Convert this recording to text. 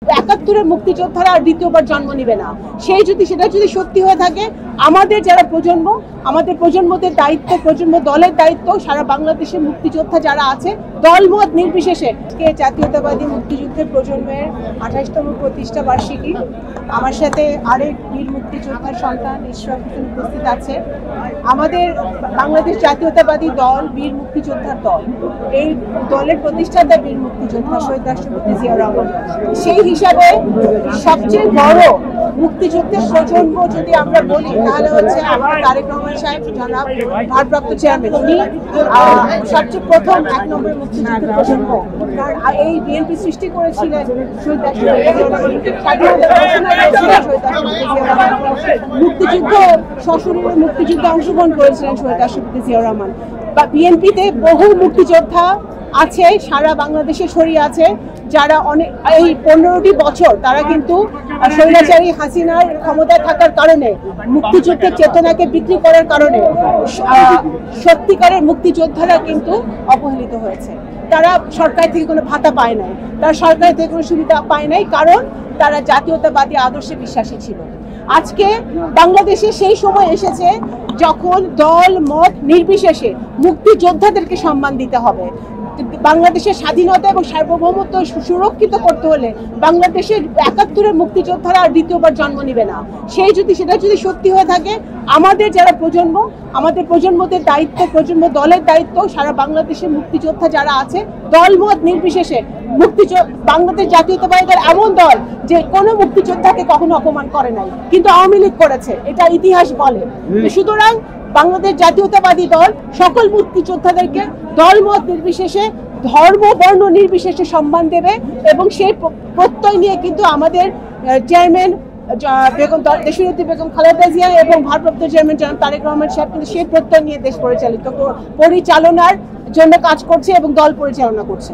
একাত্তরের মুক্তিযোদ্ধারা আর দ্বিতীয়বার জন্ম নিবে না। সেটা যদি সত্যি হয়ে থাকে, আমাদের যারা প্রজন্ম, আমাদের প্রজন্মদের দায়িত্ব, প্রজন্ম দলের দায়িত্ব, সারা বাংলাদেশের মুক্তিযোদ্ধা যারা আছে দলমত নির্বিশেষে জাতীয়তাবাদী মুক্তিযুদ্ধের প্রজন্মের 28তম প্রতিষ্ঠা বার্ষিকী। আমার সাথে আরেক বীর মুক্তিযোদ্ধার সন্তান ইশরাক হোসেন উপস্থিত আছে। আমাদের বাংলাদেশ জাতীয়তাবাদী দল বীর মুক্তিযোদ্ধার দল, এই দলের প্রতিষ্ঠাতা বীর মুক্তিযোদ্ধা শহীদ রাষ্ট্রপতি জিয়াউর রহমান। সেই হিসাবে সবচেয়ে বড় মুক্তিযুদ্ধের প্রজন্ম যদি আমরা বলি তাহলে হচ্ছে আমার তারেক রহমান সাহেব, জনাব ভারপ্রাপ্ত চেয়ারম্যান। উনি সবচেয়ে প্রথম 1 নম্বর মুক্তিযুদ্ধের প্রজন্ম, কারণ এই বিএনপি সৃষ্টি করেছিলেন শহীদ মুক্তিযুদ্ধ, সশরীরে মুক্তিযুদ্ধে অংশগ্রহণ করেছিলেন শহীদ রাষ্ট্রপতি জিয়াউর রহমান। বা বিএনপিতে বহু মুক্তিযোদ্ধা আছে, সারা বাংলাদেশে ছড়িয়ে আছে, যারা অনেক এই 15টি বছর তারা কিন্তু স্বৈরাচারী হাসিনার ক্ষমতায় থাকার কারণে, মুক্তিযুদ্ধের চেতনাকে বিক্রি করার কারণে সত্যিকারের মুক্তিযোদ্ধারা কিন্তু অবহেলিত হয়েছে। তারা সরকার থেকে কোনো ভাতা পায় নাই, তারা সরকার থেকে কোনো সুবিধা পায় নাই, কারণ তারা জাতীয়তাবাদী আদর্শে বিশ্বাসী ছিল। আজকে বাংলাদেশে সেই সময় এসেছে যখন দল মত নির্বিশেষে মুক্তিযোদ্ধাদেরকে সম্মান দিতে হবে। বাংলাদেশের স্বাধীনতা এবং সার্বভৌমত্ব সুরক্ষিত করতে হলে বাংলাদেশের 71-এর মুক্তিযোদ্ধারা আর দ্বিতীয়বার জন্ম নিবে না। সেটা যদি সত্যি হয়ে থাকে, আমাদের যারা প্রজন্ম, আমাদের প্রজন্মদের দায়িত্ব, প্রজন্ম দলের দায়িত্ব, সারা বাংলাদেশের মুক্তিযোদ্ধা যারা আছে দলমত নির্বিশেষে বাংলাদেশ জাতীয়তাবাদী দল এমন দল যে কোনো মুক্তিযোদ্ধাকে কখনো অপমান করে নাই, কিন্তু আওয়ামী লীগ করেছে, এটা ইতিহাস বলে। সুতরাং বাংলাদেশ জাতীয়তাবাদী দল সকল মুক্তিযোদ্ধাদেরকে দলমত নির্বিশেষে, ধর্ম বর্ণ নির্বিশেষে সম্মান দেবে, এবং সেই প্রত্যয় নিয়ে কিন্তু আমাদের চেয়ারম্যান বেগম দেশনেত্রী বেগম খালেদা জিয়া এবং ভারপ্রাপ্ত চেয়ারম্যান জনাব তারেক রহমান সাহেব কিন্তু সেই প্রত্যয় নিয়ে দেশ পরিচালনার জন্য কাজ করছে এবং দল পরিচালনা করছে।